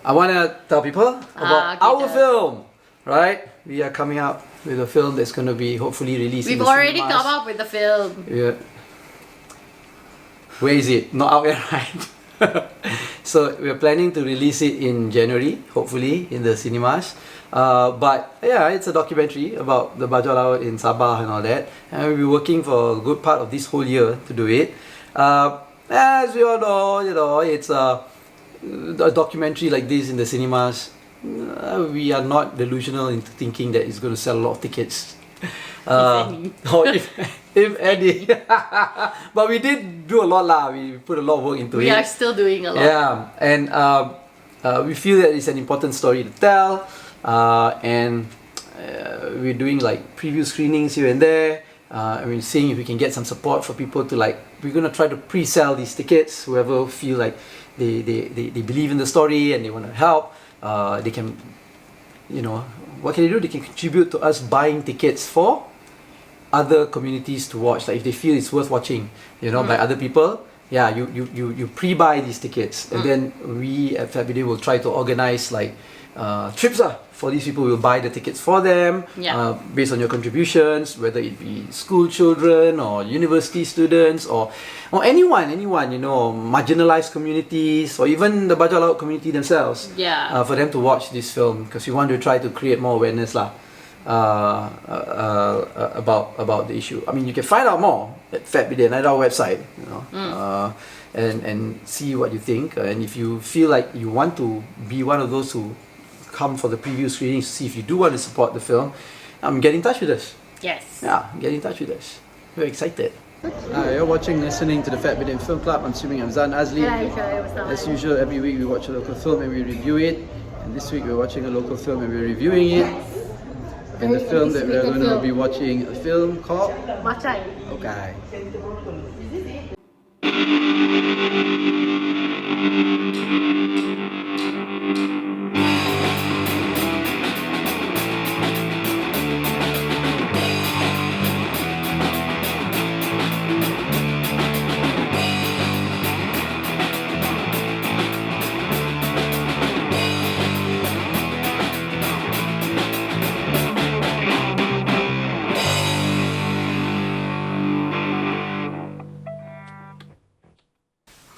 I want to tell people about our film, right? We are coming out with a film that's going to be hopefully released. We've already come up with the film. Yeah. Where is it? Not out yet, right? So we're planning to release it in January, hopefully in the cinemas. But yeah, it's a documentary about the bajau laut in Sabah and all that. And we'll be working for a good part of this whole year to do it. As we all know, it's a documentary like this in the cinemas. We are not delusional into thinking that it's going to sell a lot of tickets. If any. But we did do a lot lah. We put a lot of work into it. We are still doing a lot. Yeah, and we feel that it's an important story to tell. And we're doing like preview screenings here and there. I mean, seeing if we can get some support for people to like. We're gonna try to pre-sell these tickets. Whoever feel like they believe in the story and they want to help, they can, what can they do? They can contribute to us buying tickets for other communities to watch. Like if they feel it's worth watching, by other people. Yeah, you pre-buy these tickets, and then we at FAT BIDIN will try to organize like trips for these people. We'll buy the tickets for them based on your contributions, whether it be school children or university students or anyone, marginalized communities or even the bajau laut community themselves. For them to watch this film, because we want to try to create more awareness about the issue. I mean, you can find out more at FAT BIDIN at our website, and see what you think. And if you feel like you want to be one of those who come for the preview screenings, see if you do want to support the film, get in touch with us. Yes. Yeah, get in touch with us. We're excited. You're listening to the FAT BIDIN Film Club. I'm Swimming Amzan Azli. As usual, every week we watch a local film and we review it. And this week we're watching a local film and we're reviewing it. And the film that we're going to be watching, a film called Macai. Okay.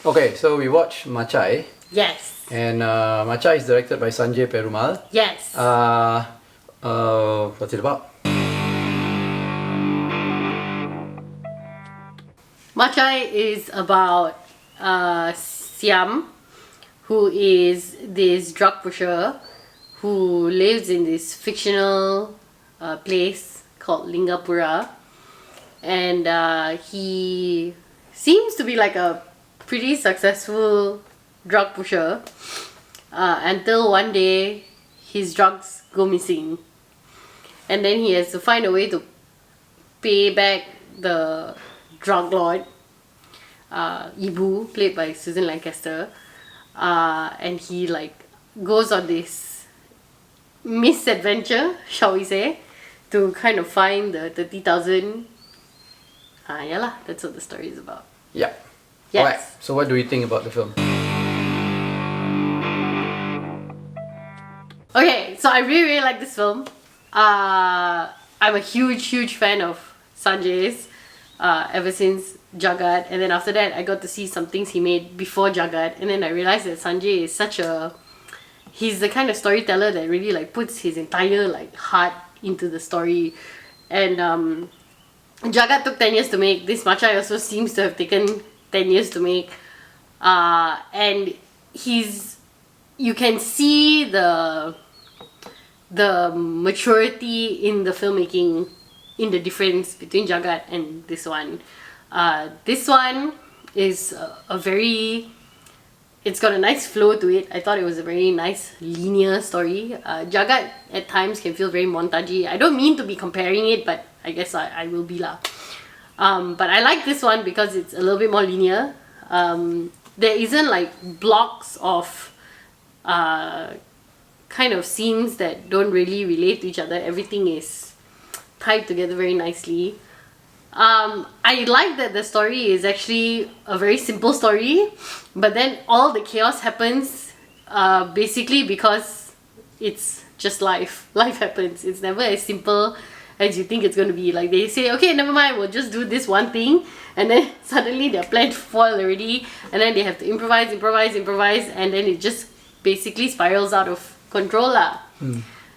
Okay, so we watched Macai. Yes. And Macai is directed by Sanjay Perumal. Yes. What's it about? Macai is about Siam, who is this drug pusher who lives in this fictional place called Lingapura, and he seems to be like a pretty successful drug pusher until one day his drugs go missing, and then he has to find a way to pay back the drug lord, Ibu, played by Susan Lancaster, and he like goes on this misadventure, shall we say, to kind of find the 30,000. That's what the story is about. Yeah. Yes. Alright, so what do we think about the film? Okay, so I really like this film. I'm a huge fan of Sanjay's ever since Jagat, and then after that I got to see some things he made before Jagat, and then I realized that Sanjay is he's the kind of storyteller that really like puts his entire like heart into the story. And Jagat took 10 years to make. This Macai also seems to have taken 10 years to make, and you can see the maturity in the filmmaking, in the difference between Jagat and this one. This one is it's got a nice flow to it. I thought it was a very nice linear story. Jagat at times can feel very montagey. I don't mean to be comparing it, but I guess I will be lah. But I like this one because it's a little bit more linear. There isn't like blocks of kind of scenes that don't really relate to each other. Everything is tied together very nicely. I like that the story is actually a very simple story, but then all the chaos happens basically because it's just life. Life happens. It's never as simple as you think it's going to be. Like they say, okay, never mind, we'll just do this one thing, and then suddenly their plan fall already, and then they have to improvise, and then it just basically spirals out of control lah.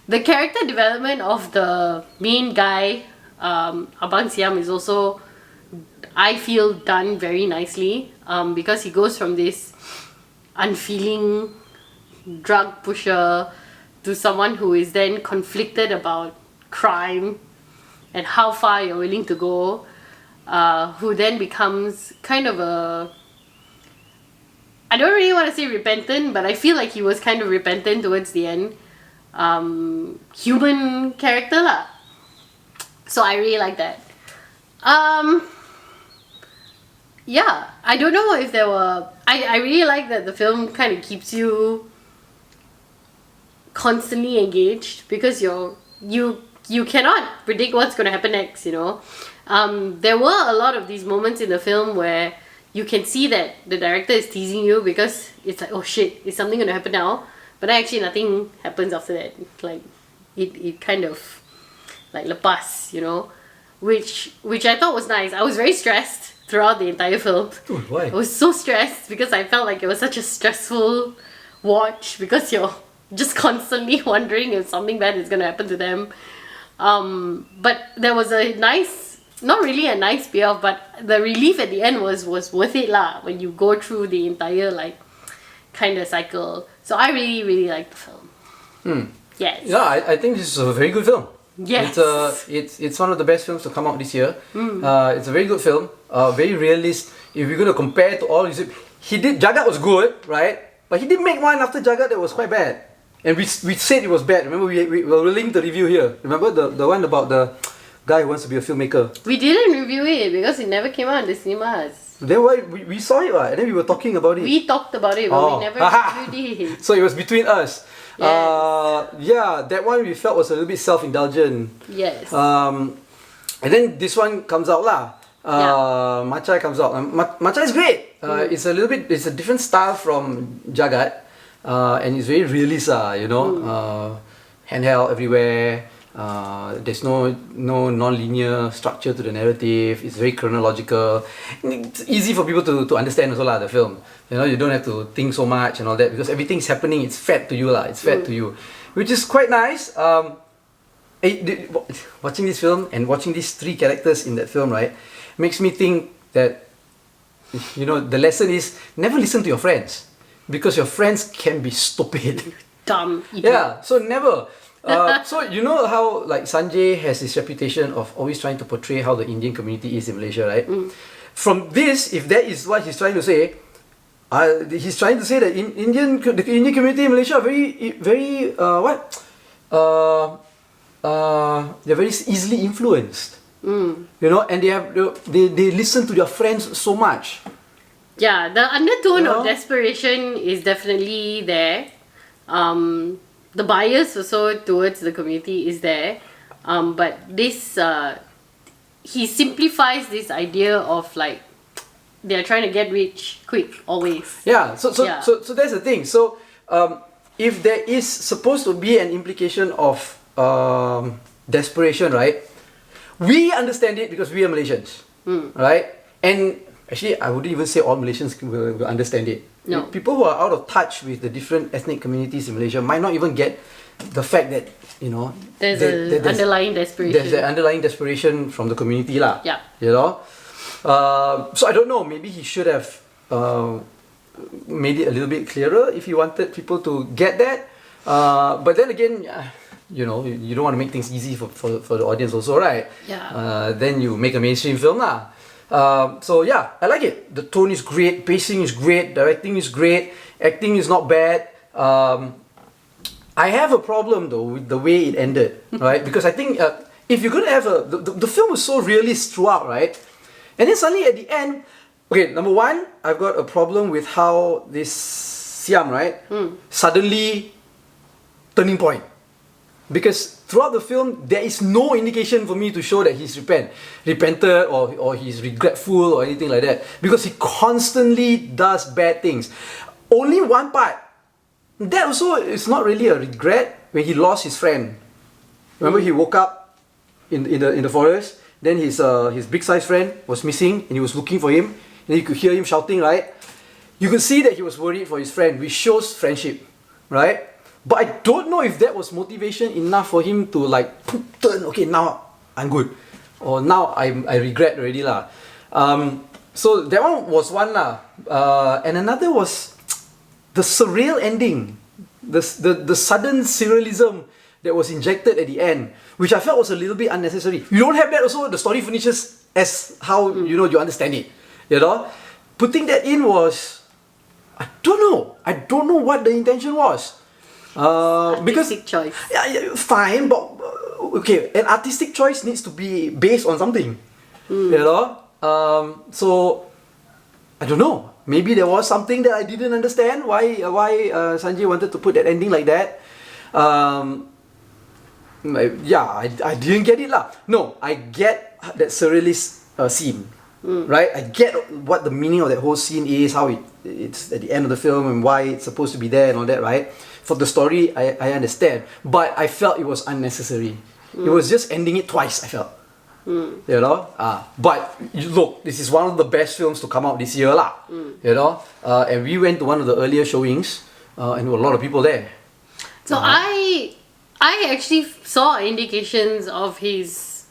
The character development of the main guy, Abang Siam, is also, I feel, done very nicely, because he goes from this unfeeling drug pusher to someone who is then conflicted about crime and how far you're willing to go, who then becomes kind of a, I don't really want to say repentant, but I feel like he was kind of repentant towards the end, human character lah. So I really like that. Yeah, I don't know if there were, I really like that the film kind of keeps you constantly engaged, because you cannot predict what's going to happen next, you know. There were a lot of these moments in the film where you can see that the director is teasing you, because it's like, oh shit, is something going to happen now? But actually nothing happens after that. Like it kind of like lepas, you know, which I thought was nice. I was very stressed throughout the entire film. Dude, why? I was so stressed because I felt like it was such a stressful watch, because you're just constantly wondering if something bad is going to happen to them. But there was a nice, not really a nice payoff, but the relief at the end was worth it lah, when you go through the entire like kind of cycle. So I really, really liked the film. Yes. Yeah, I think this is a very good film. Yes. It's one of the best films to come out this year. It's a very good film. Very realist. If you're going to compare to all, he did, Jagat was good, right? But he did make one after Jagat that was quite bad. And we said it was bad. Remember, we were willing to review here. Remember the one about the guy who wants to be a filmmaker? We didn't review it because it never came out in the cinemas. Then why we saw it, right? And then we were talking about it. We talked about it, but we never reviewed it. So it was between us. Yes. Yeah, that one we felt was a little bit self-indulgent. Yes. And then this one comes out lah. Macai comes out. Macai is great. It's a different style from Jagat, and it's very realist, you know. Handheld everywhere. There's no non-linear structure to the narrative. It's very chronological. It's easy for people to understand also lah, the film. You know, you don't have to think so much and all that, because everything's happening. It's fed to you lah. It's fed to you, which is quite nice. Watching this film and watching these three characters in that film, right, makes me think that, you know, the lesson is never listen to your friends, because your friends can be stupid. Dumb. Yeah, so never. So you know how like Sanjay has this reputation of always trying to portray how the Indian community is in Malaysia, right? From this, if that is what he's trying to say, he's trying to say that the Indian community in Malaysia are very they're very easily influenced. You know, and they listen to their friends so much. Yeah, the undertone of desperation is definitely there. The bias also towards the community is there, but this he simplifies this idea of like they're trying to get rich quick always. Yeah, so that's the thing. So if there is supposed to be an implication of desperation, right? We understand it because we are Malaysians, right? And actually, I wouldn't even say all Malaysians will understand it. No. People who are out of touch with the different ethnic communities in Malaysia might not even get the fact that, you know, there's underlying desperation. There's an underlying desperation from the community lah. Yeah. You know? So I don't know, maybe he should have made it a little bit clearer if he wanted people to get that. But then again, you know, you don't want to make things easy for the audience also, right? Yeah. Then you make a mainstream film lah. So yeah, I like it. The tone is great, pacing is great, directing is great, acting is not bad. I have a problem though with the way it ended, right? Because I think if you're gonna have the film was so realist throughout, right? And then suddenly at the end, okay, number one, I've got a problem with how this Siam, right? Suddenly turning point. Because throughout the film, there is no indication for me to show that he's repented or he's regretful or anything like that. Because he constantly does bad things. Only one part that also is not really a regret when he lost his friend. Remember, he woke up in the forest. Then his big size friend was missing, and he was looking for him. And you could hear him shouting, right? You could see that he was worried for his friend, which shows friendship, right? But I don't know if that was motivation enough for him to like turn. Okay, now I'm good, or now I regret already lah. So that one was one lah. And another was the surreal ending, the sudden surrealism that was injected at the end, which I felt was a little bit unnecessary. You don't have that also, the story finishes as how you understand it. You know? Putting that in was, I don't know what the intention was. Artistic choice. Yeah, fine, but okay, an artistic choice needs to be based on something. You know? So I don't know. Maybe there was something that I didn't understand why Sanjay wanted to put that ending like that. I didn't get it lah. No, I get that surrealist scene, right? I get what the meaning of that whole scene is, how it's at the end of the film and why it's supposed to be there and all that, right? For the story, I understand, but I felt it was unnecessary. It was just ending it twice, I felt. You know, but look, this is one of the best films to come out this year lah. You know, and we went to one of the earlier showings, and there were a lot of people there. So I actually saw indications of his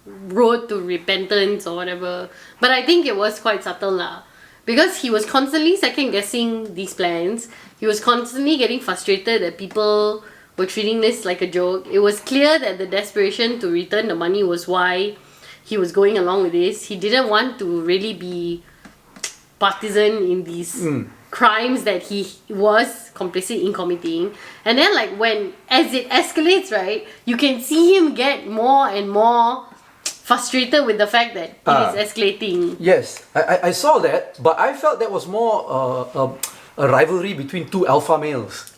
road to repentance or whatever, but I think it was quite subtle lah, because he was constantly second guessing these plans. He was constantly getting frustrated that people were treating this like a joke. It was clear that the desperation to return the money was why he was going along with this. He didn't want to really be partisan in these crimes that he was complicit in committing. And then like as it escalates, right, you can see him get more and more frustrated with the fact that it is escalating. Yes, I saw that, but I felt that was more a rivalry between two alpha males.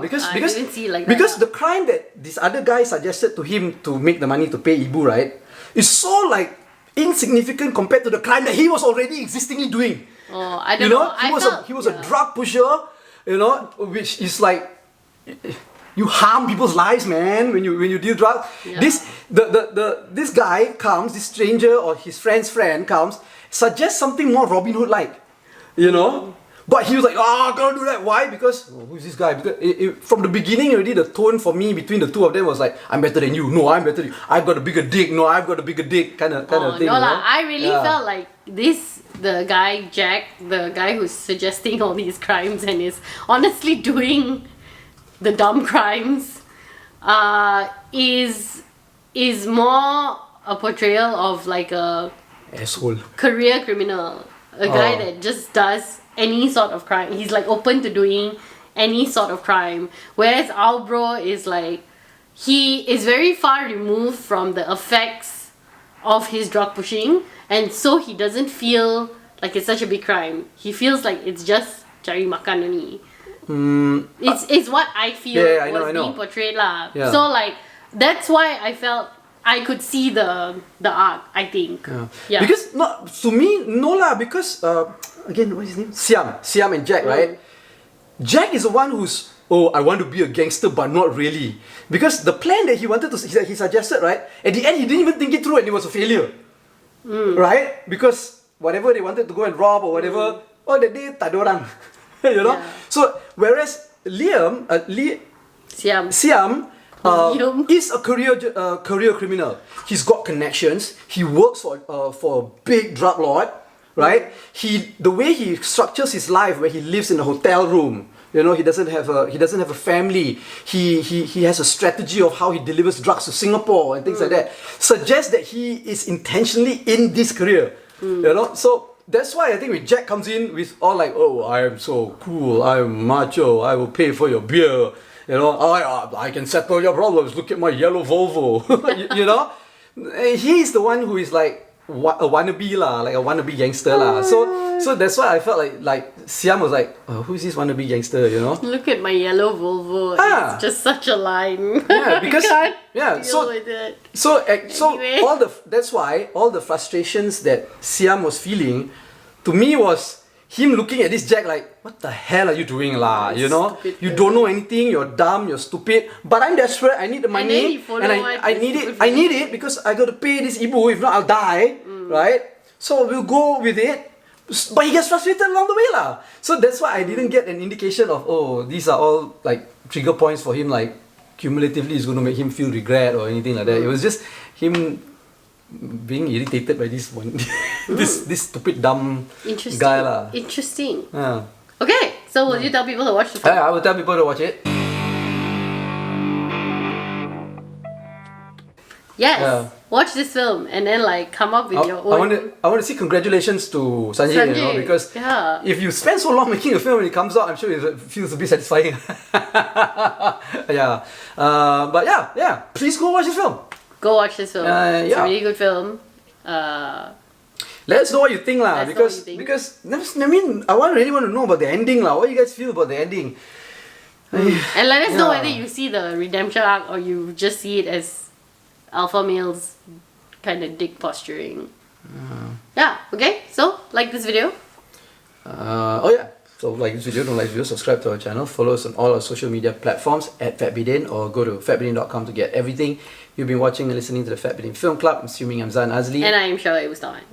Because I didn't see it like that. Because the crime that this other guy suggested to him to make the money to pay Ibu, right, is so like insignificant compared to the crime that he was already existingly doing. I don't know. He was a drug pusher, you know, which is like, you harm people's lives, man, when you deal drugs. Yeah. This guy comes, this stranger or his friend's friend comes, suggests something more Robin Hood like, you know. But he was like, I can't do that. Why? Because, who's this guy? Because from the beginning already, the tone for me between the two of them was like, I'm better than you. No, I'm better than you. I've got a bigger dick. No, I've got a bigger dick. Kind of thing. No, you know? I really felt like the guy, Jack, the guy who's suggesting all these crimes and is honestly doing the dumb crimes, is more a portrayal of like a asshole career criminal. A guy that just does any sort of crime. He's like open to doing any sort of crime. Whereas our bro is like, he is very far removed from the effects of his drug pushing, and so he doesn't feel like it's such a big crime. He feels like it's just cari makan only. It's what I feel was being portrayed lah. Yeah. So like that's why I felt I could see the arc, I think. Yeah. Because to me, no lah, because again, what's his name? Siam and Jack, right? Jack is the one who's, I want to be a gangster, but not really. Because the plan that he suggested, right? At the end, he didn't even think it through, and it was a failure, right? Because whatever they wanted to go and rob or whatever, that day tak ada orang, you know. Yeah. So whereas Siam is a career criminal. He's got connections. He works for a big drug lord, right? The way he structures his life, where he lives in a hotel room, you know, he doesn't have a family. He has a strategy of how he delivers drugs to Singapore and things like that. Suggests that he is intentionally in this career, you know. So that's why I think when Jack comes in with all like, I am so cool, I am macho, I will pay for your beer. You know, I can settle your problems. Look at my yellow Volvo. you know, he's the one who is like a wannabe lah, like a wannabe gangster lah. So that's why I felt like Siam was like, who's this wannabe gangster? You know. Look at my yellow Volvo. It's just such a line. Yeah, because I can't deal with it. So Anyway. that's why all the frustrations that Siam was feeling, to me was him looking at this Jack like, what the hell are you doing lah? You know, Stupid you girl. don't know anything. You're dumb. You're stupid. But I'm desperate. I need the then money, he follow and what I the need it. stupid I need girl it because I got to pay this ibu. If not, I'll die. Right? So we'll go with it. But he gets frustrated along the way lah. So that's why I didn't get an indication of, oh, these are all like trigger points for him, like cumulatively is going to make him feel regret or anything like that. It was just him being irritated by this one, this stupid dumb Interesting. guy lah. Interesting. Yeah. Okay, so will you tell people to watch the film? I will tell people to watch it. Yes. Yeah. Watch this film and then like come up with your own. I want to say congratulations to Sanjay, you know, Sanjay, because yeah. if you spend so long making a film when it comes out, I'm sure it feels a bit satisfying. Yeah. But yeah, please go watch this film. Go watch this film. It's a yeah. really good film. Let us know what you think lah, Let us know what you think. because I mean I really want to know about the ending lah. What do you guys feel about the ending? And let us know Yeah. whether you see the redemption arc or you just see it as alpha males kind of dick posturing. Yeah, okay, so like this video. Oh yeah. So like this video, don't like this video, subscribe to our channel, follow us on all our social media platforms at FAT BIDIN, or go to fatbidin.com to get everything. You've been watching and listening to the FAT BIDIN Film Club. I'm assuming I'm Zan Azli. And I am Charlotte Ustawan.